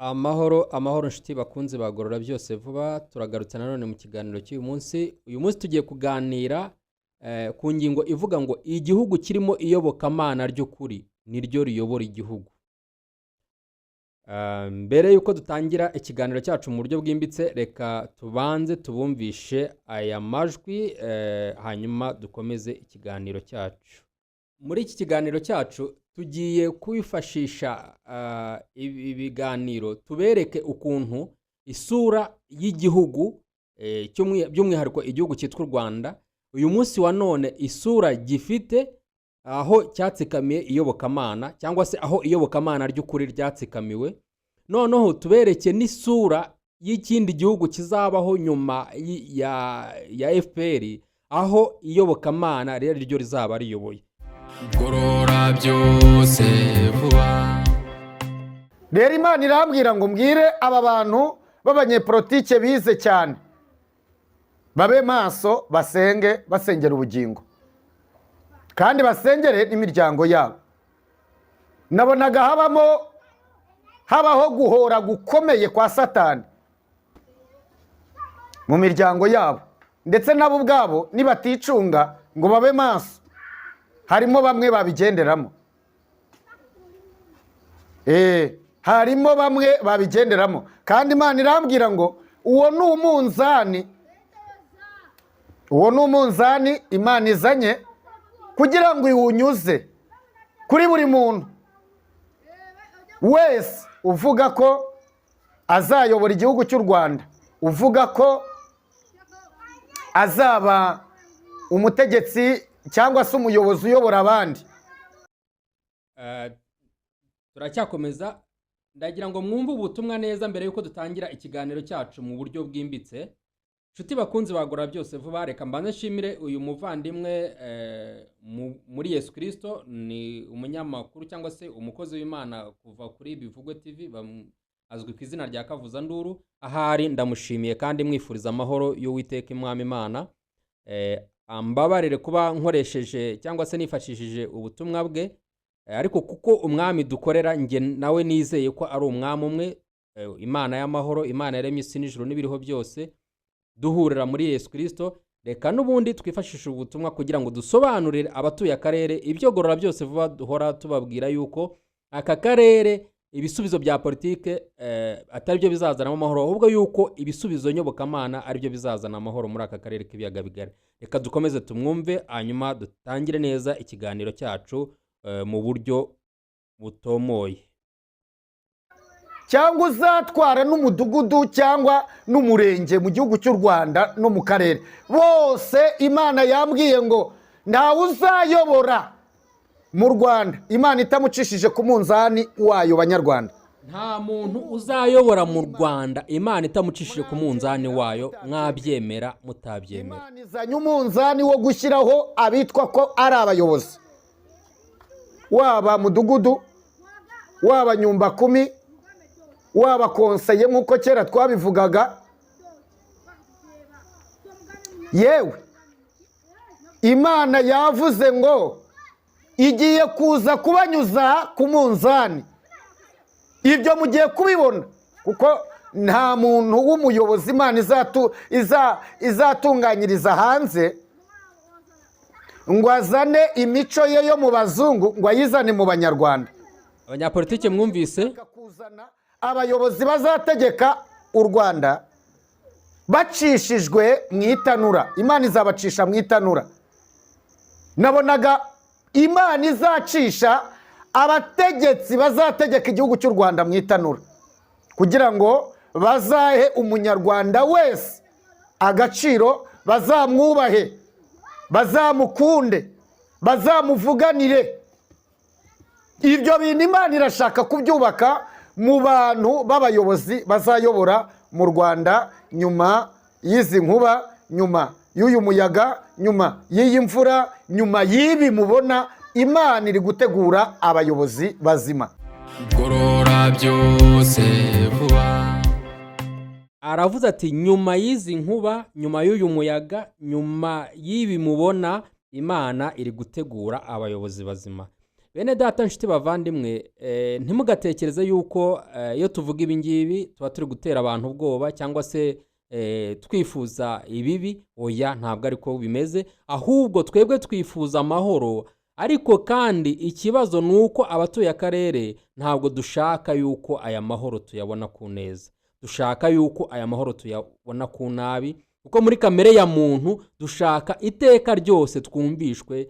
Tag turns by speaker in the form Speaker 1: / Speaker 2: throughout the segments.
Speaker 1: Amahoro nshuti bakunze bagorora byose vuba turagarutse nanone mu kiganiro cy'uyu munsi. Uyu munsi tugiye kuganira ku ngingo ivuga ngo igihugu kirimo iyobokamana ry'ukuri niryo riyobora igihugu. Mbere yuko dutangira ikiganiro cyacu mu buryo bwimbitse, reka tubanze tubumvishe aya majwi hanyuma dukomeze ikiganiro cyacu. Muri iki kiganiro cyacu tugiye kwifashisha ibiganiro tubereke ukuntu isura y'igihugu by'umwihariko igihugu cyitwa u Rwanda uyu munsi wa none isura gifite aho cyatsikamiye iyobokamana cyangwa se aho iyobokamana ry'ukuri ryatsikamiwe, noneho tubereke n'isura y'ikindi gihugu kizabaho nyuma ya FPR aho iyobokamana ryo rizaba riyoboye.
Speaker 2: Gorora byose vuba.
Speaker 3: Rero Imana irambwira ngo mbwire aba bantu b'abanyepolitike bize cyane babe maso, basengera ubugingo kandi basengere n'imiryango yabo. Nabonaga habaho guhora gukomeye kwa Satani mu miryango yabo, ndetse nabo ubwabo nibaticunga ngo babe maso, harimo bamwe babigenderamo. Harimo bamwe babigenderamo kandi Imana irambwira ngo uwo ni umunzani Imana izanye kugira ngo iwunyuze kuri buri muntu wese uvuga ko azayobora igihugu cy'u Rwanda, uvuga ko azaba umutegetsi cyangwa se umuyobozi uyobora abandi.
Speaker 1: Turacyakomeza, ndagira ngo mwumve ubutumwa neza mbere yuko dutangira ikiganiro cyacu mu buryo bwimbitse. Nshuti bakunzi bagora byose vuba, reka mbanze nshimire uyu muvandimwe muri Yesu Kristo, ni umunyamakuru cyangwa se umukozi w'Imana kuva kuri Bivugwe TV, azwi ku izina rya Kavuza Nduru. Ahari ndamushimiye kandi mwifuriza amahoro y'Uwiteka Imwami Imana. Ambabarire kuba nkoresheje cyangwa se nifashishije ubutumwa bwe, ariko kuko umwami dukorera nge nawe nizeye ko ari umwami umwe, Imana y'amahoro, Imana yaremye isi n'ijuru n'ibiriho byose, duhurira muri Yesu Kristo. Reka n'ubundi twifashisha ubutumwa kugira ngo dusobanurire abatuye akarere ibyo gorora byose vuba duhora tubabwira yuko aka karere ibisubizo bya politike atari byo bizazana amahoro, ahubwo yuko ibisubizo nyobokamana ari byo bizazana amahoro muri aka karere k'ibiyaga bigari. Reka dukomeze tumwumve hanyuma dutangire neza ikiganiro cyacu mu buryo butomoye.
Speaker 3: Cyangwa uzatwara n'umudugudu cyangwa n'umurenge mu gihugu cy'u Rwanda no mu karere, bose Imana yambwiye ngo ntawe uzayobora mu Rwanda Imana itamucishije ku munzani wayo. Banyarwanda,
Speaker 1: nta muntu uzayobora mu Rwanda Imana itamucishije ku munzani wayo, mwabyemera mutabyemera.
Speaker 3: Imana izanye umunzani wo gushyiraho abitwa ko ari abayobozi, waba mudugudu, waba nyumba kumi, waba konseye nk'uko kera twabivugaga. Yewe Imana yavuze ngo igiye kuza kubanyuza ku munzani. Ibyo mugiye kubibona kuko nta muntu w'umuyobozi Imana izatunganyiriza hanze ngo azane imico ye yo mu bazungu ngo ayizane mu Banyarwanda.
Speaker 1: Abanyapolitike mwumvise,
Speaker 3: abayobozi bazategeka u Rwanda bacishijwe mu itanura. Imana izabacisha mu itanura. Nabonaga Imana izacisha abategetsi bazategeka igihugu cy'u Rwanda mu itanura kugira ngo bazahe umunyarwanda wese agaciro, bazamwubahe, bazamukunde, bazamuvuganire. Ibyo bintu Imana irashaka kubyubaka mu bantu b'abayobozi bazayobora mu Rwanda nyuma y'izi nkuba, nyuma y'uyu muyaga, nyuma y'iyi mvura, nyuma y'ibi mubona. Imana iri gutegura abayobozi bazima.
Speaker 2: Gorora byose vuba.
Speaker 1: Aravuze ati nyuma y'izi nkuba, nyuma y'uyu muyaga, nyuma y'ibi mubona, Imana iri gutegura abayobozi bazima. bene data nshuti bavandimwe, ntimugatekereze yuko iyo tuvuga ibi ngibi tuba turi gutera abantu ubwoba cyangwa se twifuza ibibi. Oya, ntabwo ariko bimeze, ahubwo twebwe twifuza amahoro. Ariko kandi ikibazo ni uko abatuye akarere ntabwo dushaka yuko aya mahoro tuyabona ku neza, dushaka yuko aya mahoro tuyabona ku nabi, kuko muri kamere ya muntu dushaka iteka ryose twumvishwe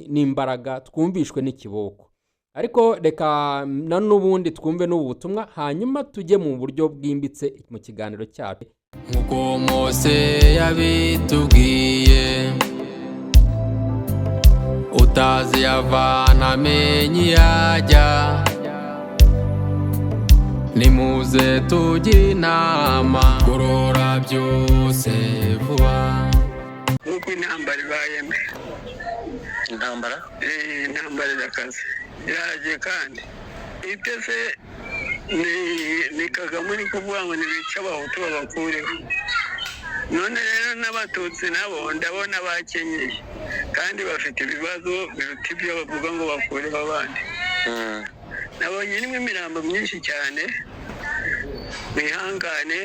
Speaker 1: n'imbaraga, twumvishwe n'ikiboko. Ariko reka n'ubundi twumve n'ubu butumwa, hanyuma tujye mu buryo bwimbitse mu kiganiro cyacu.
Speaker 2: nk'uko Mose yabitubwiye, utazi yavana amenye yajya, nimuze tujye inama, gorora byose vuba.
Speaker 4: Nuko intambara ibayemo.
Speaker 5: intambara
Speaker 4: Intambara irakaze iraje kandi itese ni Kagame ni kuvuga ngo nibica abahutu babakureho. None rero n'abatutsi nabo ndabona bakenyeye kandi bafite ibibazo biruta ibyo bavuga ngo bakureho abandi. Nabonye irimo imirambo myinshi cyane, mwihangane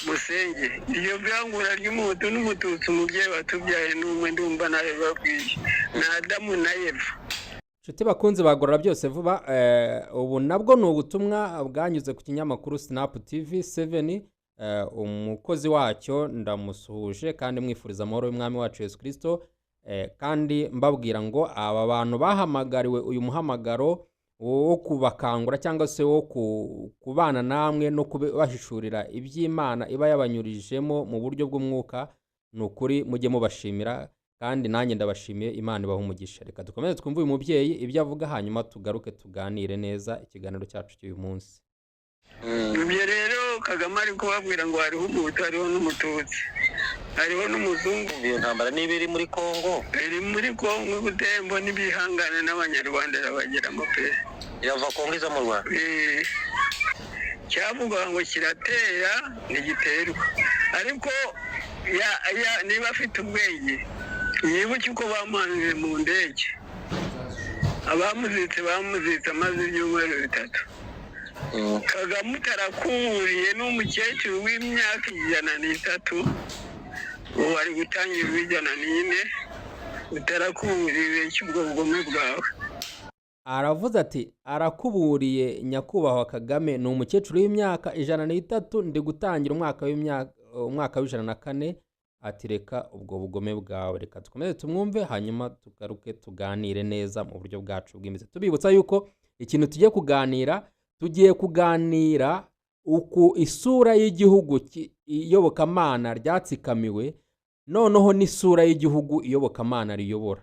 Speaker 4: musenge. Iryo bwangura ry'umuhutu n'umututsi umubyeyi watubyaye n'umwe ndumva nawe babwiye na Adamu na Eva.
Speaker 1: Nshuti bakunzi bagorora byose vuba, ubu nabwo ni ubutumwa bwanyuze ku kinyamakuru Snap TV 7. Umukozi wacyo ndamusuhuje kandi mwifuriza amahoro y'umwami wacu Yesu Kristo, kandi mbabwira ngo aba bantu bahamagariwe uyu muhamagaro wo kubakangura cyangwa se wo kubana namwe no kubahishurira iby'Imana iba yabanyurijemo mu buryo bw'umwuka, ni ukuri mujye mubashimira kandi nanjye ndabashimiye. Imana ibahe umugisha. Reka dukomeze twumve uyu mubyeyi ibyo avuga, hanyuma tugaruke tuganire neza ikiganiro cyacu cy'uyu munsi.
Speaker 4: Ibyo rero Kagame ari kubabwira ngo hariho umuhutu, hariho n'umututsi, hariho n'umuzungu.
Speaker 5: iyo ntambara niba iri muri Kongo
Speaker 4: iri muri Kongo Butembo, n'ibihangane n'abanyarwanda bageramo pe.
Speaker 5: irava Kongo iza mu Rwanda.
Speaker 4: Cyavuga ngo kiratera ntigiterwa, ariko niba afite ubwenge yibuke uko bamuhanuriye mu ndege. Abamuzitse amaze ibyumweru 3. Kagame utarakuriye n'umukecuru w'imyaka 103, ubu ari gutangira 104, utarakuriye cy'ubwo bugome bwawe.
Speaker 1: Aravuze ati arakuburiye nyakubahwa Kagame, ni umukecuru w'imyaka 103, ndi gutangira umwaka w'104. Ati reka ubwo bugome bwawe. Reka dukomeze tumwumve, hanyuma tugaruke tuganire neza mu buryo bwacu bwimbitse. Tubibutsa yuko ikintu tugiye kuganira uku isura y'igihugu iyobokamana ryatsikamiwe, noneho n'isura y'igihugu iyobokamana riyobora,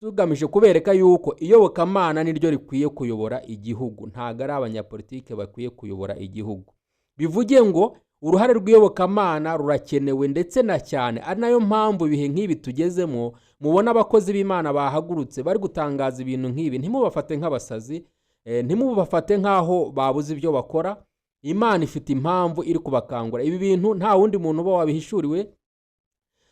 Speaker 1: tugamije kubereka yuko iyobokamana niryo rikwiye kuyobora igihugu, ntago ari abanyapolitike bakwiye kuyobora igihugu. Bivuge ngo uruhare rw'iyobokamana rurakenewe ndetse na cyane. Ari nayo mpamvu ibihe nk'ibi tugezemo mubona abakozi b'Imana bahagurutse bari gutangaza ibintu nk'ibi. Ntimubafate nk'abasazi, ntimubafate nk'aho babuze ibyo bakora. Imana ifite impamvu iri kubakangura ibi bintu, nta wundi muntu uba wabihishuriwe.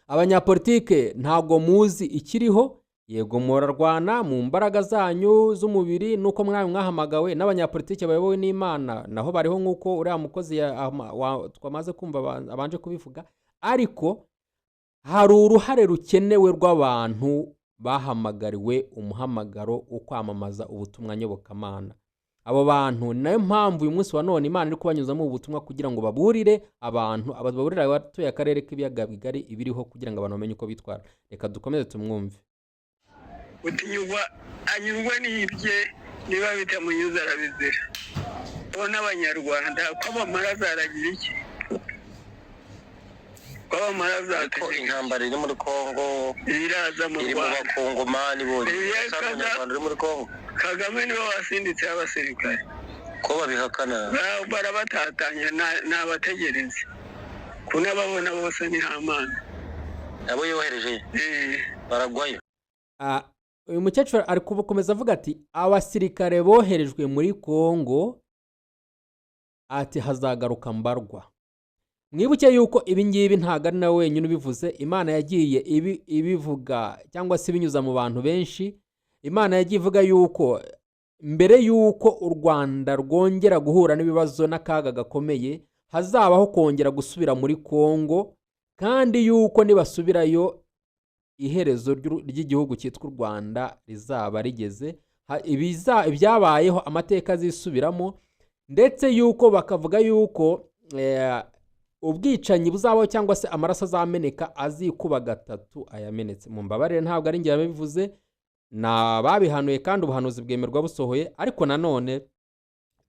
Speaker 1: Abanyapolitike ntago muzi ikiriho, yego murarwana mu mbaraga zanyu z'umubiri nuko mwahamagawe, n'abanyapolitike bayobowe n'Imana naho bariho nk'uko uriya mukozi twamaze kumva abanje kubivuga. Ariko hari uruhare rukenewe rw'abantu bahamagariwe umuhamagaro wo kwamamaza ubutumwa nyobokamana. Abo bantu nayo mpamvu uyu munsi wa none Imana iri kubanyuzamo ubutumwa kugira ngo baburire abantu, baburire abatuye akarere k'ibiyaga bigari ibiriho, kugira ngo abantu bamenye uko bitwara. Reka dukomeze tumwumve.
Speaker 4: Anyurwa n'ibye, niba bitamunyuze arabizira. Bo n'abanyarwanda ko bamara zaragira iki? Ko bamara zategeka.
Speaker 5: Intambara iri muri Kongo
Speaker 4: iraza mu
Speaker 5: iri mu
Speaker 4: Rwanda.
Speaker 5: bakongomani bose. Abanyarwanda iri muri Kongo.
Speaker 4: Kagame niwe wasinditse abasirikare.
Speaker 5: Ko babihakana.
Speaker 4: Barabatatanya n'abategereza. Kunababona bose ni Hamana.
Speaker 5: Abo yohereje baragwayo.
Speaker 1: Uyu mukecuru ari kukomeza avuga ati abasirikare boherejwe muri Kongo, ati hazagaruka mbarwa. Mwibuke yuko ibi ngibi ntago ari na wenyine ubivuze. Imana yagiye ibivuga cyangwa se ibinyuza mu bantu benshi. Imana yagiye ivuga yuko mbere yuko u Rwanda rwongera guhura n'ibibazo n'akaga gakomeye hazabaho kongera gusubira muri Kongo, kandi yuko nibasubirayo iherezo ry'igihugu cyitwa u Rwanda rizaba rigeze. Ibyabayeho amateka azisubiramo, ndetse yuko bakavuga yuko ubwicanyi buzabaho cyangwa se amaraso azameneka azikuba gatatu ayamenetse. Mu mbabarire ntabwo ari njye yabivuze, babihanuye kandi ubuhanuzi bwemerwa busohoye, ariko nanone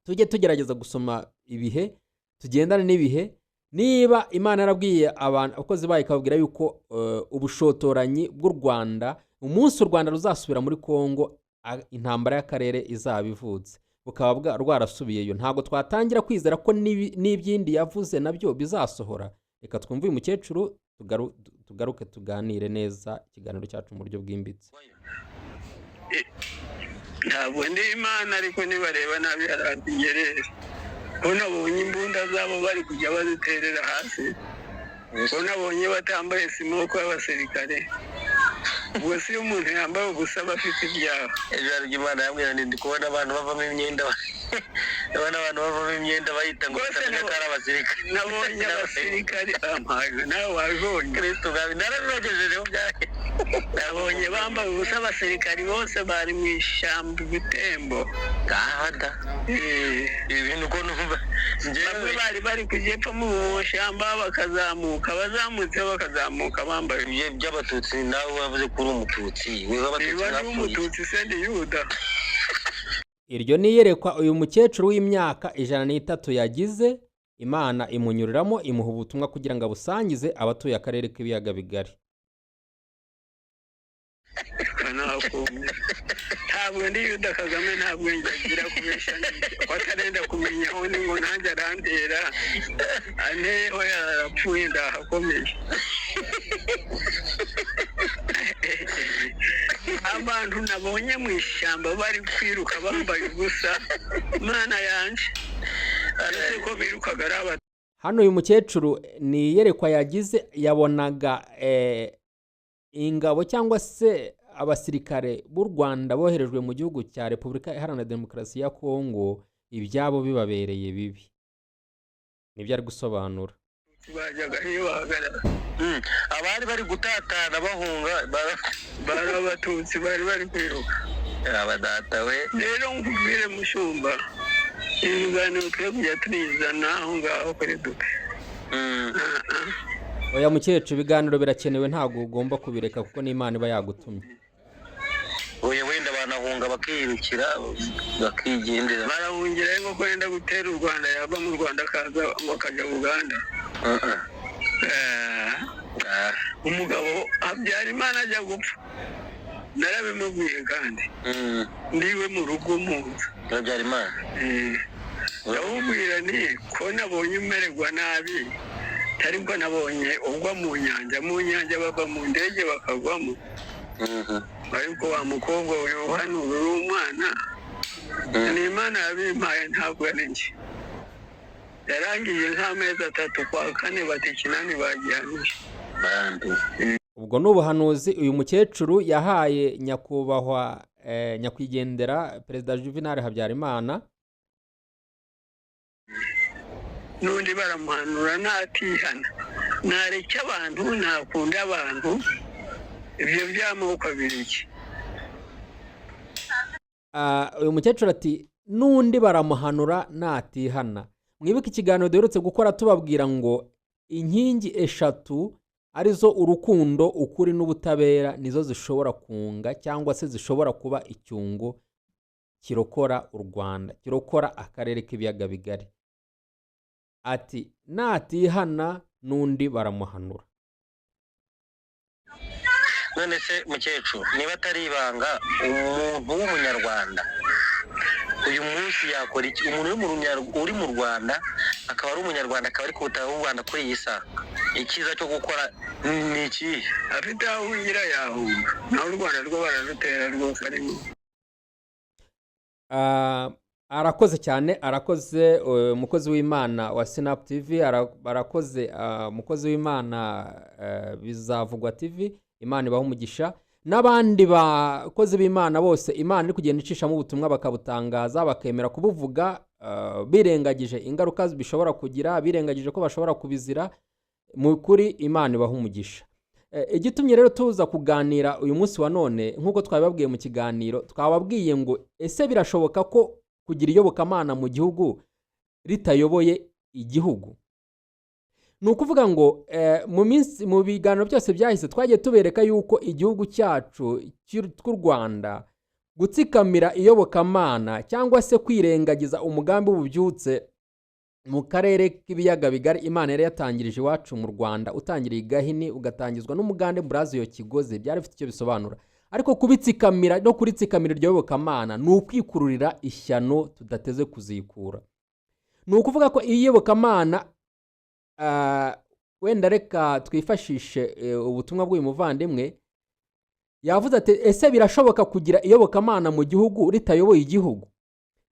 Speaker 1: tujye tugerageza gusoma ibihe, tugendane n'ibihe. Niba Imana yarabwiye abantu abakozi bayo ikababwira yuko ubushotoranyi bw'u Rwanda, umunsi u Rwanda ruzasubira muri Kongo, intambara y'akarere izaba ivutse, bukaba rwarasubiyeyo, ntabwo twatangira kwizera ko n'ibyindi yavuze nabyo bizasohora. Reka twumve uyu mukecuru tugaruke tuganire neza ikiganiro cyacu mu buryo bwimbitse.
Speaker 4: Ntabwo ndi Imana, ariko nibareba nabi haragerera. Ko nabonye imbunda zabo bari kujya baziterera hasi, ko nabonye batambaye simoko y'abasirikare. Ubwo si umuntu yambaye ubusa bafite ibyaha.
Speaker 5: Ijoro ry'Imana yambwira ndi kubona abantu bavamo imyenda bayita ngo ari abasirikare.
Speaker 4: Nabonye abasirikare ampaye, nawe wabibonye.
Speaker 5: Kristo gabi narabibagejejeho byahe.
Speaker 4: Nabonye bambaye ubusa abasirikare bose bari mu ishyamba Butembo.
Speaker 5: Gahada. Ibintu ko numva
Speaker 4: bamwe bari kujyepfo mu shyamba bakazamuka, bazamutse bakazamuka bambaye
Speaker 5: by'abatutsi. Nawe wavuze ko uri umututsi, wewe abatutsi
Speaker 4: umututsi sendi Yuda.
Speaker 1: Iryo niyerekwa uyu mukecuru w'imyaka 103 yagize, Imana imunyuriramo imuha ubutumwa kugira ngo abusangize abatuye akarere k'ibiyaga bigari.
Speaker 4: Ntabwo ndi Yuda Kagame, ntabwo ngira kubesha, watarenda kumenya aho ni ngo nanjye arandera aneho yarapfuye ndahakomeye. Abantu nabonye mu ishyamba bari kwiruka bambaye ubusa, Mana yanje aretse ko birukaga ari abatu.
Speaker 1: Hano uyu mukecuru ni yerekwa yagize, yabonaga ingabo cyangwa se abasirikare b'u Rwanda boherejwe mu gihugu cya Repubulika Iharanira Demokarasi ya Kongo, ibyabo bibabereye bibi. Nibyo ari gusobanura.
Speaker 4: Bajyaga iyo bahagarara,
Speaker 5: abari bari gutatana bahunga
Speaker 4: bari abatutsi bari kwiruka.
Speaker 5: Abadata we
Speaker 4: rero nkubwire mushumba, ibiganiro twe kujya turizana aho ngaho kuri duke.
Speaker 1: Oya mukecuru, ibiganiro birakenewe, ntabwo ugomba kubireka kuko n'Imana iba yagutumye.
Speaker 5: Oya wenda banahunga bakirukira bakigendera.
Speaker 4: Barahungira ngo kwenda gutera u Rwanda, yava mu Rwanda akaza bakajya Uganda. Umugabo Habyarimana ajya gupfa, narabimubwiye kandi ndiwe mu rugo muza.
Speaker 5: Habyarimana
Speaker 4: ndamubwira nti ko nabonye umererwa nabi, ariko nabonye ugwa mu nyanja bava mu ndege bakagwamo. Ariko wa mukobwa Yohana uri umwana, ni Imana yabimpaye, ntabwo ari njye. Yarangiye nk'amezi 3 kwa kane bati kinani bagihamije.
Speaker 1: Ubwo n'ubuhanuzi uyu mukecuru yahaye nyakubahwa nyakwigendera Perezida Juvenal Habyarimana.
Speaker 4: Nundi baramuhanura natihana, nareke abantu, nakunda abantu, ibyo by'amoko abiriki.
Speaker 1: Uyu mukecuru ati nundi baramuhanura natihana. Mwibuke ikiganiro duherutse gukora tubabwira ngo inkingi 3 arizo urukundo, ukuri n'ubutabera nizo zishobora kunga cyangwa se zishobora kuba icyungo kirokora u Rwanda, kirokora akarere k'ibiyaga bigari. Ati natihana nundi baramuhanura.
Speaker 5: None se mukecuru, niba atari ibanga, umuntu w'umunyarwanda uyu munsi yakora iki? Umuntu uri mu Rwanda akaba ari umunyarwanda, akaba ari ku butaka bw'u Rwanda kuri iyi saha, icyiza cyo gukora ni iki?
Speaker 4: Afite aho ugira yahunga, naho u Rwanda rwo bararutera rwose arimo.
Speaker 1: Arakoze cyane, arakoze umukozi w'Imana wa Sinap TV, arakoze umukozi w'Imana Bizavugwa TV. Imana ibaha umugisha. n'abandi bakozi b'Imana bose Imana iri kugenda icishamo ubutumwa bakabutangaza bakemera kubuvuga, birengagije ingaruka bishobora kugira, birengagije ko bashobora kubizira. Mu kuri Imana ibaha umugisha. Igitumye rero tuza kuganira uyu munsi wa none, nk'uko twabibabwiye mu kiganiro, twababwiye ngo ese birashoboka ko kugira iyobokamana mu gihugu ritayoboye igihugu? Ni ukuvuga ngo mu biganiro byose byahise twagiye tubereka yuko igihugu cyacu cy'u Rwanda gutsikamira iyobokamana cyangwa se kwirengagiza umugambi w'ububyutse mu karere k'ibiyaga bigari Imana yari yatangirije iwacu mu Rwanda, utangiriye Gahini ugatangizwa n'umugande Brazil Kigozi, byari bifite icyo bisobanura. Ariko kubitsikamira no kuritsikamira iryo yobokamana ni ukwikururira ishyano tudateze kuzikura. Ni ukuvuga ko iyobokamana wenda reka twifashishe ubutumwa bw'uyu muvandimwe, yavuze ati ese birashoboka kugira iyobokamana mu gihugu ritayoboye igihugu,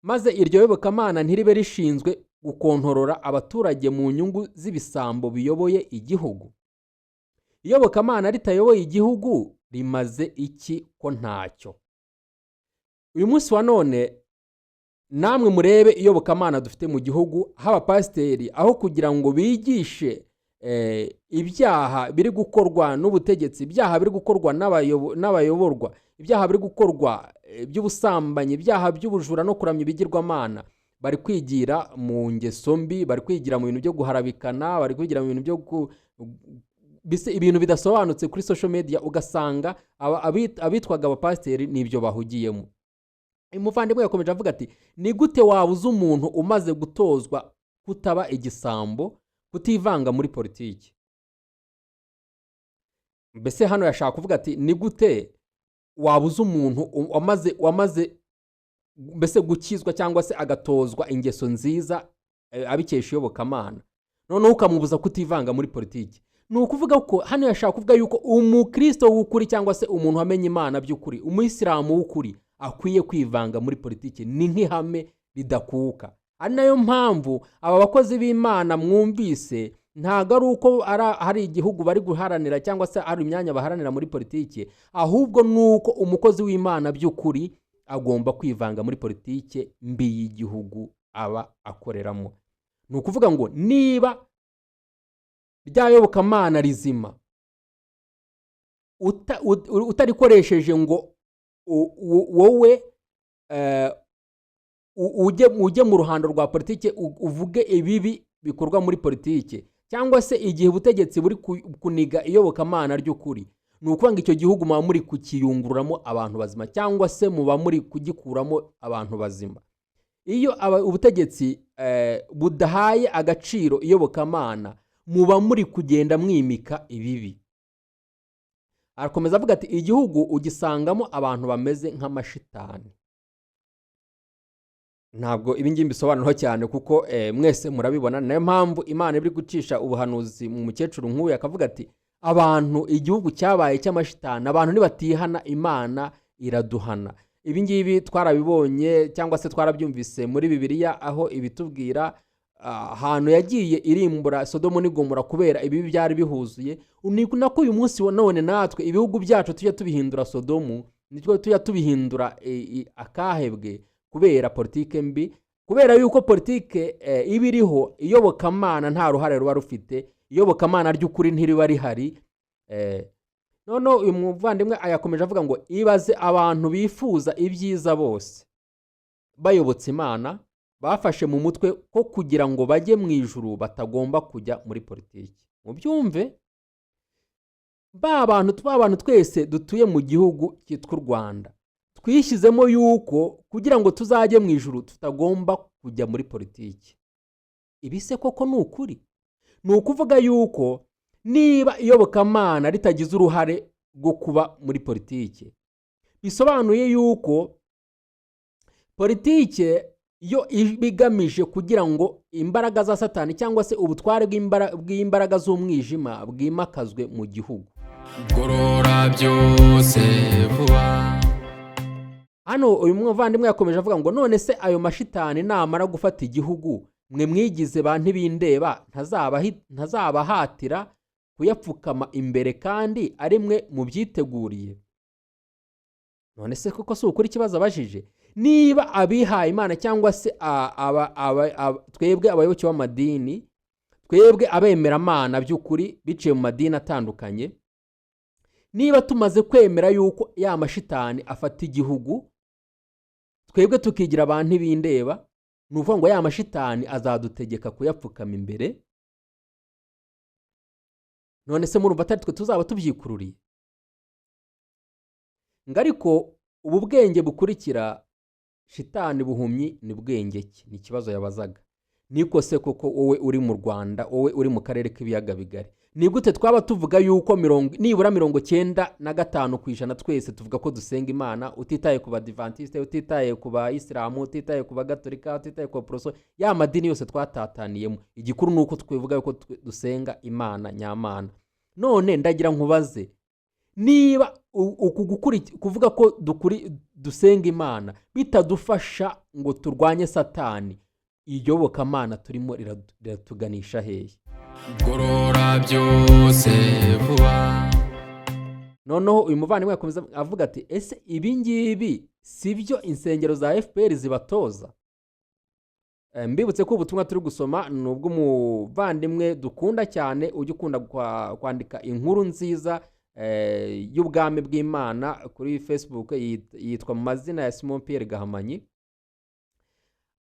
Speaker 1: maze iryo yobokamana ntiribe rishinzwe gukontorora abaturage mu nyungu z'ibisambo biyoboye igihugu? Iyobokamana ritayoboye igihugu rimaze iki ko ntacyo? Uyu munsi wa none namwe murebe iyobokamana dufite mu gihugu, haba pasiteri aho kugira ngo bigishe ibyaha biri gukorwa n'ubutegetsi, ibyaha biri gukorwa n'abayoborwa, ibyaha biri gukorwa by'ubusambanyi, ibyaha by'ubujura no kuramya ibigirwamana, bari kwigira mu ngeso mbi, bari kwigira mu bintu byo guharabikana, bari kwigira mu bintu byo ibintu bidasobanutse kuri social media, ugasanga abitwaga abapasiteri n'ibyo bahugiyemo. Umuvandimwe yakomeje avuga ati ni gute wabuza umuntu umaze gutozwa kutaba igisambo, kutivanga muri politiki? Mbese hano yashaka kuvuga ati ni gute wabuza umuntu wamaze mbese gukizwa cyangwa se agatozwa ingeso nziza abikesha iyobokamana, noneho ukamubuza kutivanga muri politiki? Ni ukuvuga ko hano yashaka kuvuga yuko umukristo w'ukuri cyangwa se umuntu wamenye Imana by'ukuri, umuyisilamu w'ukuri akwiye kwivanga muri politiki. Ni nk'ihame ridakuka. Ari nayo mpamvu aba bakozi b'Imana mwumvise, ntago ari uko hari igihugu bari guharanira cyangwa se ari imyanya baharanira muri politiki, ahubwo nuko umukozi w'Imana by'ukuri agomba kwivanga muri politiki mbi y'igihugu aba akoreramo. Ni ukuvuga ngo niba ryayobokamana rizima utarikoresheje ngo wowe ujye mu ruhando rwa politiki uvuge ibibi bikorwa muri politiki, cyangwa se igihe ubutegetsi buri kuniga iyobokamana ry'ukuri, ni ukuvuga ngo icyo gihugu muba muri kukiyungururamo abantu bazima, cyangwa se muba muri kugikuramo abantu bazima. Iyo ubutegetsi budahaye agaciro iyobokamana, muba muri kugenda mwimika ibibi. Arakomeza avuga ati igihugu ugisangamo abantu bameze nk'amashitani. Ntabwo ibi ngibi bisobanura cyane kuko mwese murabibona. Nayo mpamvu Imana iri gucisha ubuhanuzi mu mukecuru nk'uyu, akavuga ati abantu igihugu cyabaye cy'amashitani, abantu nibatihana Imana iraduhana. Ibi ngibi twarabibonye cyangwa se twarabyumvise muri Bibiliya, aho ibitubwira ahantu yagiye irimbura Sodomu n'Igomora kubera ibibi byari bihuzuye. Ni nako uyu munsi wa none natwe ibihugu byacu tujya tubihindura Sodomu, nitwe tujya tubihindura akahebwe kubera politike mbi, kubera yuko politike ibiriho iyobokamana nta ruhare ruba rufite, iyobokamana ry'ukuri ntiriba rihari. None uyu muvandimwe ayakomeje avuga ngo ibaze abantu bifuza ibyiza bose bayobotse Imana, bafashe mu mutwe ko kugira ngo bajye mu ijuru batagomba kujya muri politiki. Mubyumve, abantu twese dutuye mu gihugu cyitwa u Rwanda twishyizemo yuko kugira ngo tuzajye mu ijuru tutagomba kujya muri politiki. Ibi se koko ni ukuri? Ni ukuvuga yuko niba iyobokamana ritagize uruhare rwo kuba muri politiki, bisobanuye yuko politiki yo ibigamije kugira ngo imbaraga za Satani cyangwa se ubutware bw'imbaraga z'umwijima bwimakazwe mu gihugu.
Speaker 2: Gorora byose vuba.
Speaker 1: Hano uyu muvandimwe yakomeje avuga ngo none se ayo mashitani namara gufata igihugu, mwe mwigize ba ntibindeba ntazabahatira kuyapfukama imbere kandi ari mwe mubyiteguriye? none se koko si ukuri ikibazo abajije? Niba abihaye Imana cyangwa se twebwe abayoboke b'amadini, twebwe abemeramana by'ukuri biciye mu madini atandukanye, niba tumaze kwemera yuko ya mashitani afata igihugu, twebwe tukigira abantu ibindeba, ni ukuvuga ngo ya mashitani azadutegeka kuyapfukama imbere, none se murumva atari twe tuzaba tubyikururiye? ngo ariko ubu bwenge bukurikira shitani buhumyi ni bwenge ki? Ni ikibazo yabazaga. Niko se koko wowe uri mu Rwanda, wowe uri mu karere k'ibiyaga bigari, ni gute twaba tuvuga yuko nibura 95% twese tuvuga ko dusenga Imana, utitaye ku badivantiste, utitaye ku bayisilamu, utitaye ku bagatolika, utitaye ku baporoso, ya madini yose twatataniyemo, igikuru nuko twivuga yuko dusenga Imana nyamana. None ndagira nkubaze, niba kuvuga ko dusenga Imana bitadufasha ngo turwanye Satani, iyobokamana turimo riratuganisha hehe?
Speaker 2: gorora byose vuba.
Speaker 1: Noneho uyu muvandimwe yakomeza avuga ati ese ibi ngibi sibyo insengero za FPR zibatoza? Mbibutse ko ubutumwa turi gusoma nubwo umuvandimwe dukunda cyane, ujya ukunda kwandika inkuru nziza y'ubwami bw'Imana kuri Facebook, yitwa mu mazina ya Simon Pierre Gahamanyi.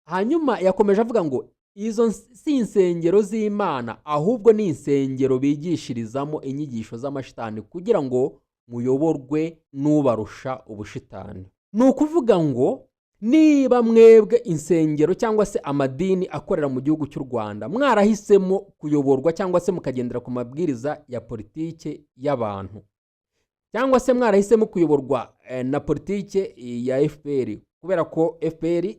Speaker 1: Hanyuma yakomeje avuga ngo izo si insengero z'Imana, ahubwo ni insengero bigishirizamo inyigisho z'amashitani kugira ngo muyoborwe n'ubarusha ubushitani. Ni ukuvuga ngo niba mwebwe insengero cyangwa se amadini akorera mu gihugu cy'u Rwanda mwarahisemo kuyoborwa cyangwa se mukagendera ku mabwiriza ya politike y'abantu, cyangwa se mwarahisemo kuyoborwa na politike ya FPR, kubera ko FPR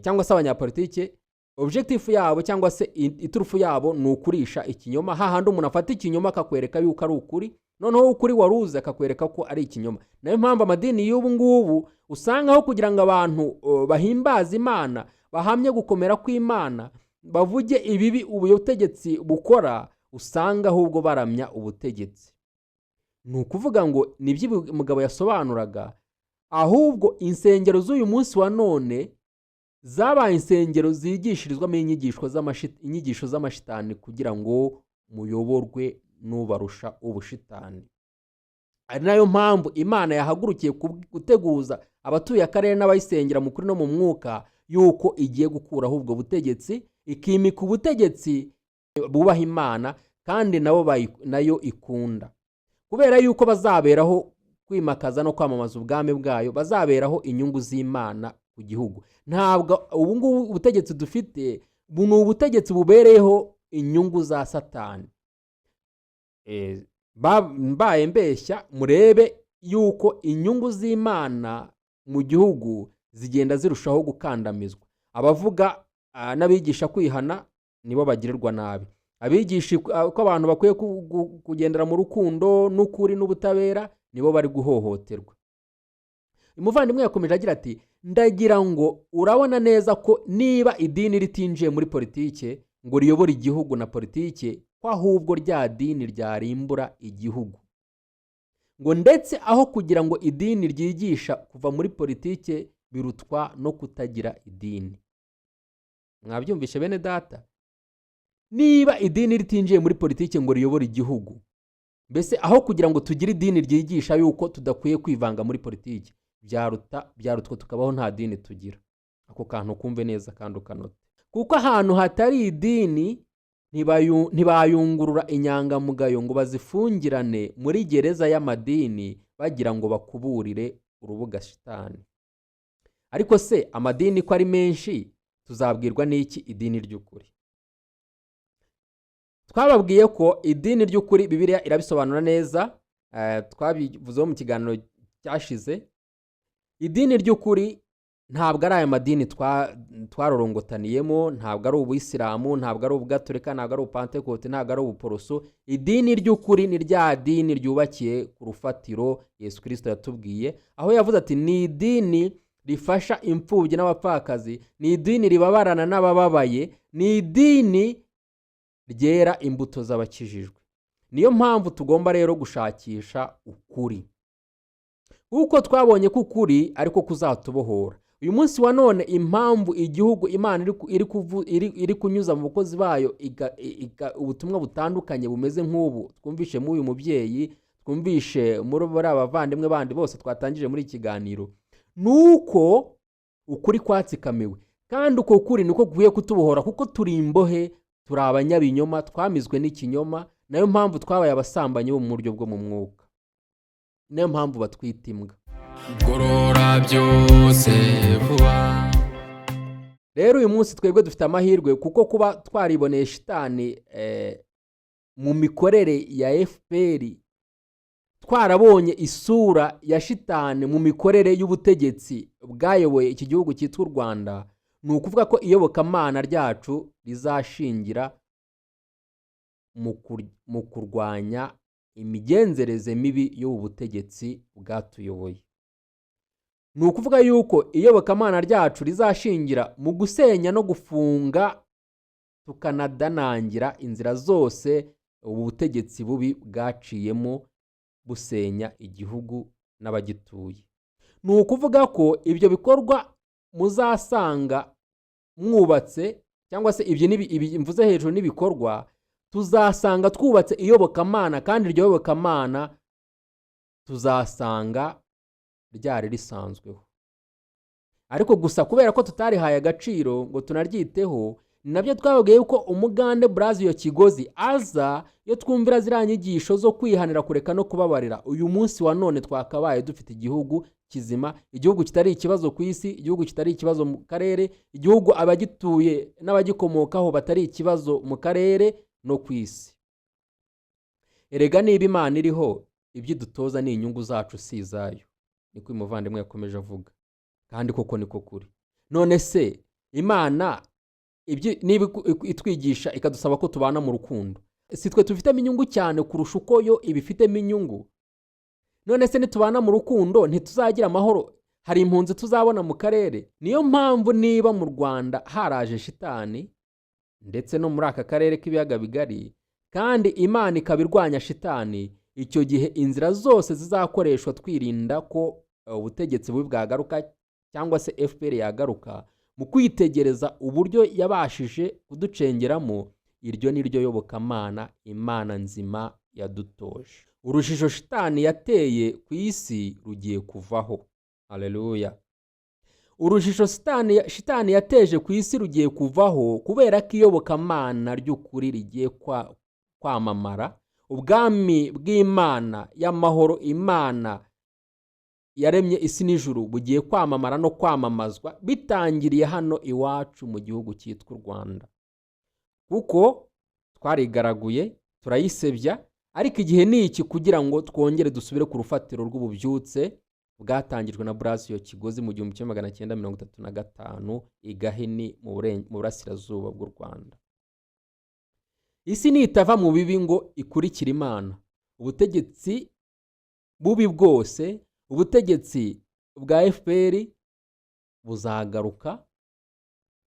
Speaker 1: cyangwa se abanyapolitike objective yabo cyangwa se iturufu yabo ni ukurisha ikinyoma, hahandi umuntu afata ikinyoma akakwereka yuko ari ukuri, noneho ukuri waruze akakwereka ko ari ikinyoma. Nayo mpamvu amadini y'ubu ngubu usanga aho kugira ngo abantu bahimbaze Imana, bahamye gukomera kw'Imana, bavuge ibibi ubutegetsi bukora, usanga ahubwo baramya ubutegetsi. Ni ukuvuga ngo nibyo umugabo yasobanuraga, ahubwo insengero z'uyu munsi wa none zabaye insengero zigishirizwamo inyigisho z'amashitani kugira ngo muyoborwe n'ubarusha ubushitani. Ari nayo mpamvu Imana yahagurukiye guteguza abatuye akarere n'abayisengera mu kuri no mu mwuka yuko igiye gukuraho ubwo butegetsi, ikimika ubutegetsi bubaha Imana kandi nayo ikunda, kubera yuko bazaberaho kwimakaza no kwamamaza ubwami bwayo, bazaberaho inyungu z'Imana ku gihugu. Ntabwo ubu ngubu ubutegetsi dufite ni ubutegetsi bubereyeho inyungu za Satani. Mbaye mbeshya murebe yuko inyungu z'Imana mu gihugu zigenda zirushaho gukandamizwa. Abavuga n'abigisha kwihana nibo bagirirwa nabi, abigisha ko abantu bakwiye kugendera mu rukundo n'ukuri n'ubutabera nibo bari guhohoterwa. Umuvandimwe yakomeje agira ati ndagira ngo urabona neza ko niba idini ritinjiye muri politike ngo riyobore igihugu na politike, ko ahubwo rya dini ryarimbura igihugu, ngo ndetse aho kugira ngo idini ryigisha kuva muri politike birutwa no kutagira idini. Mwabyumvishe bene data? Niba idini ritinjiye muri politike ngo riyobore igihugu, mbese aho kugira ngo tugire idini ryigisha yuko tudakwiye kwivanga muri politike, byarutwa tukabaho nta dini tugira. Ako kantu kumve neza kandi ukanote, kuko ahantu hatari idini ntibayungurura inyangamugayo ngo bazifungirane muri gereza y'amadini bagira ngo bakuburire urubuga shitani. Ariko se amadini ko ari menshi, tuzabwirwa n'iki idini ry'ukuri? Twababwiye ko idini ry'ukuri Bibiliya irabisobanura neza, twabivuzeho mu kiganiro cyashize. Idini ry'ukuri ntabwo ari aya madini twarorongotaniyemo, ntabwo ari ubuyisilamu, ntabwo ari ubugatolika, ntabwo ari ubupantekote, ntabwo ari ubuporoso. Idini ry'ukuri ni rya dini ryubakiye ku rufatiro Yesu Kristo yatubwiye, aho yavuze ati ni idini rifasha imfubyi n'abapfakazi, ni idini ribabarana n'abababaye, ni idini ryera imbuto z'abakijijwe. Niyo mpamvu tugomba rero gushakisha ukuri, kuko twabonye ko ukuri ariko kuzatubohora. Uyu munsi wa none impamvu igihugu Imana iri kunyuza mu bakozi bayo ubutumwa butandukanye bumeze nk'ubu twumvishe mu uyu mubyeyi, twumvishe muri abavandimwe bandi bose twatangije muri ikiganiro, nuko ukuri kwatsikamiwe, kandi uko kuri niko kugiye kutubohora, kuko turi imbohe, turi abanyabinyoma, twamizwe n'ikinyoma. Nayo mpamvu twabaye abasambanyi bo mu buryo bwo mu mwuka, nayo mpamvu batwita imbwa.
Speaker 2: Gorora byose vuba.
Speaker 1: Rero uyu munsi twebwe dufite amahirwe, kuko kuba twariboneye shitani mu mikorere ya FPR, twarabonye isura ya shitani mu mikorere y'ubutegetsi bwayoboye iki gihugu cyitwa u Rwanda, ni ukuvuga ko iyobokamana ryacu rizashingira mu kurwanya imigenzereze mibi y'ubu butegetsi bwatuyoboye. Ni ukuvuga yuko iyobokamana ryacu rizashingira mu gusenya no gufunga tukanadanangira inzira zose ubu butegetsi bubi bwaciyemo busenya igihugu n'abagituye. Ni ukuvuga ko ibyo bikorwa muzasanga mwubatse, cyangwa se ibyo mvuze hejuru n'ibikorwa, tuzasanga twubatse iyobokamana, kandi iryo yobokamana tuzasanga ryari risanzweho. Ariko gusa kubera ko tutarihaye agaciro ngo tunaryiteho, ni nabyo twababwiye yuko umugande Brazil Kigozi aza iyo twumvira ziriya nyigisho zo kwihanira, kureka no kubabarira. Uyu munsi wa none twakabaye dufite igihugu kizima, igihugu kitari ikibazo ku isi, igihugu kitari ikibazo mu karere, igihugu abagituye n'abagikomokaho batari ikibazo mu karere no ku isi. Erega niba Imana iriho, ibyidutoza ni inyungu zacu si izayo, niko uyu muvandimwe yakomeje avuga, kandi koko niko kuri. None se Imana niba itwigisha ikadusaba ko tubana mu rukundo, si twe tufitemo inyungu cyane kurusha uko yo ibifitemo inyungu? None se nitubana mu rukundo ntituzagira amahoro? Hari impunzi tuzabona mu karere? Niyo mpamvu niba mu Rwanda haraje shitani, ndetse no muri aka karere k'ibiyaga bigari, kandi Imana ikabirwanya shitani, icyo gihe inzira zose zizakoreshwa twirinda ko ubutegetsi bubi bwagaruka, cyangwa se FPR yagaruka, mu kwitegereza uburyo yabashije kuducengeramo. Iryo ni ryo yobokamana Imana nzima yadutoje. Urujijo shitani yateye ku isi rugiye kuvaho. Haleluya. Urujijo shitani yateje ku isi rugiye kuvaho, kubera ko iyobokamana ry'ukuri rigiye kwamamara. Ubwami bw'Imana y'amahoro, Imana yaremye isi n'ijuru, bugiye kwamamara no kwamamazwa, bitangiriye hano iwacu mu gihugu cyitwa u Rwanda. Kuko twarigaraguye, turayisebya, ariko igihe ni iki kugira ngo twongere dusubire ku rufatiro rw'ububyutse bwatangijwe na Brazil Kigozi mu 1935 i Gahini mu burasirazuba bw'u Rwanda. Isi nitava mu bibi ngo ikurikire Imana, ubutegetsi bubi bwose, ubutegetsi bwa FPR buzagaruka,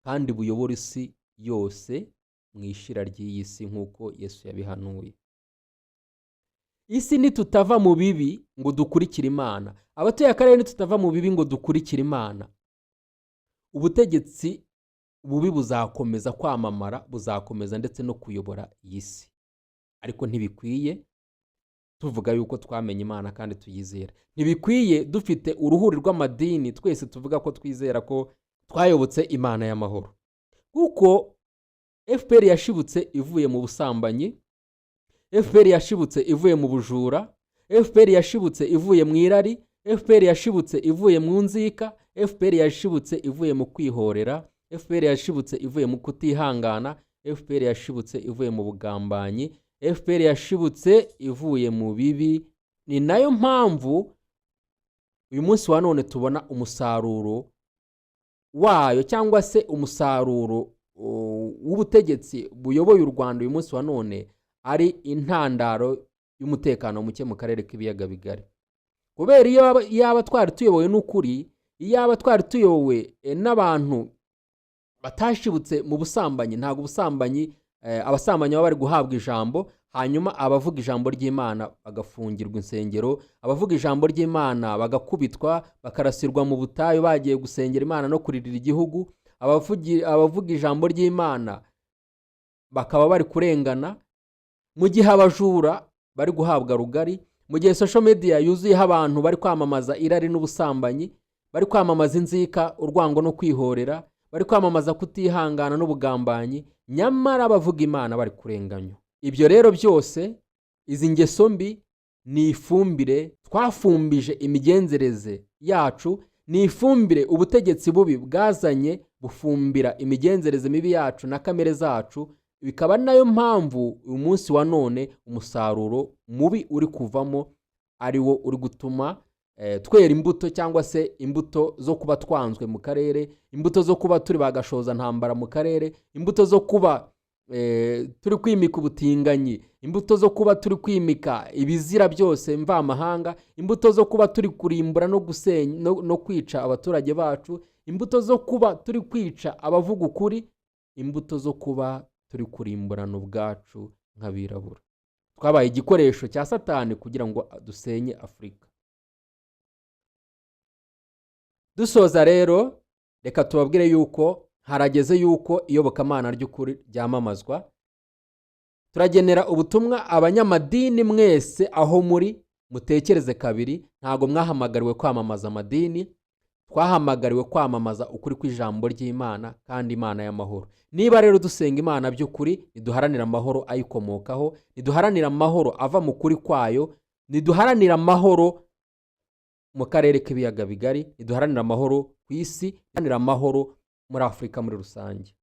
Speaker 1: kandi buyobora isi yose mu ishira ry'iyi si, nk'uko Yesu yabihanuye. Isi nitutava mu bibi ngo dukurikire Imana, abatuye akarere nitutava mu bibi ngo dukurikire Imana, ubutegetsi bubi buzakomeza kwamamara, buzakomeza ndetse no kuyobora iyi si. Ariko ntibikwiye tuvuga yuko twamenye Imana kandi tuyizera. Ntibikwiye dufite uruhuri rw'amadini twese tuvuga ko twizera ko twayobotse Imana y'amahoro. Kuko FPR yashibutse ivuye mu busambanyi, FPR yashibutse ivuye mu bujura, FPR yashibutse ivuye mu irari, FPR yashibutse ivuye mu nzika, FPR yashibutse ivuye mu kwihorera, FPR yashibutse ivuye mu kutihangana, FPR yashibutse ivuye mu bugambanyi, FPR yashibutse ivuye mu bibi. Ni nayo mpamvu uyu munsi wa none tubona umusaruro wayo, cyangwa se umusaruro w'ubutegetsi buyoboye u Rwanda uyu munsi wa none ari intandaro y'umutekano muke mu karere k'ibiyaga bigari. Kubera iyo twari tuyobowe n'ukuri, iyo twari tuyobowe n'abantu batashibutse mu busambanyi, ntabwo ubusambanyi abasambanyi baba bari guhabwa ijambo, hanyuma abavuga ijambo ry'Imana bagafungirwa insengero, abavuga ijambo ry'Imana bagakubitwa, bakarasirwa mu butayu bagiye gusengera Imana no kuririra igihugu, abavuga ijambo ry'Imana bakaba bari kurengana, mu gihe abajura bari guhabwa rugari, mu gihe social media yuzuyeho abantu bari kwamamaza irari n'ubusambanyi, bari kwamamaza inzika, urwango no kwihorera, bari kwamamaza kutihangana n'ubugambanyi, nyamara abavuga Imana bari kurenganywa. Ibyo rero byose, izi ngeso mbi ni ifumbire twafumbije imigenzereze yacu, ni ifumbire ubutegetsi bubi bwazanye bufumbira imigenzereze mibi yacu na kamere zacu, bikaba nayo mpamvu uyu munsi wa none umusaruro mubi uri kuvamo ari wo uri gutuma twera imbuto, cyangwa se imbuto zo kuba twanzwe mu karere, imbuto zo kuba turi bagashoza ntambara mu karere, imbuto zo kuba turi kwimika ubutinganyi, imbuto zo kuba turi kwimika ibizira byose mvamahanga, imbuto zo kuba turi kurimbura no gusenya no kwica abaturage bacu, imbuto zo kuba turi kwica abavuga ukuri, imbuto zo kuba turi kurimburana ubwacu nk'abirabura. Twabaye igikoresho cya Satani kugira ngo dusenye Afurika. Dusoza rero, reka tubabwire yuko harageze yuko iyobokamana ry'ukuri ryamamazwa. Turagenera ubutumwa abanyamadini mwese aho muri, mutekereze kabiri, ntago mwahamagariwe kwamamaza amadini, twahamagariwe kwamamaza ukuri kw'ijambo ry'Imana kandi Imana y'amahoro. Niba rero dusenga Imana by'ukuri, niduharanira amahoro ayikomokaho, niduharanira amahoro ava mu kuri kwayo, niduharanira amahoro mu karere k'ibiyaga bigari, niduharanira amahoro ku isi, niduharanira amahoro muri Afurika muri rusange.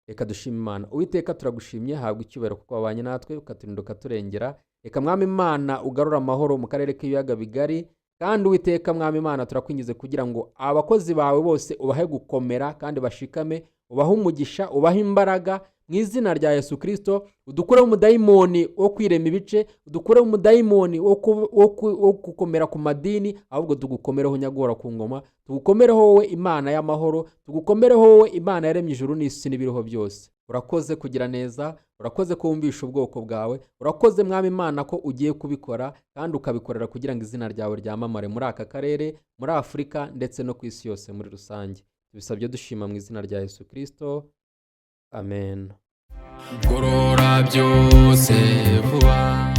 Speaker 1: Reka dushime Imana. Uwiteka turagushimye, habwa icyubahiro kuko wabanye natwe ukaturinda ukaturengera. Reka Mwami Imana ugarura amahoro mu karere k'ibiyaga bigari, kandi Uwiteka Mwami Imana turakwingize kugira ngo abakozi bawe bose ubahe gukomera kandi bashikame, ubahe umugisha, ubahe imbaraga mu izina rya Yesu Kristo. Udukureho umudayimoni wo kwirema ibice, udukureho umudayimoni wo gukomera ku madini, ahubwo tugukomereho nyagora ku ngoma, tugukomereho wowe Imana y'amahoro, tugukomereho wowe Imana yaremye ijuru n'isi n'ibiriho byose. Urakoze kugira neza, urakoze ko wumvisha ubwoko bwawe, urakoze Mwami Imana ko ugiye kubikora kandi ukabikorera kugira ngo izina ryawe ryamamare muri aka karere, muri Afurika ndetse no ku isi yose muri rusange. Tubisabye dushima mu izina rya Yesu Kristo. Amen.
Speaker 2: Gorora byose vuba.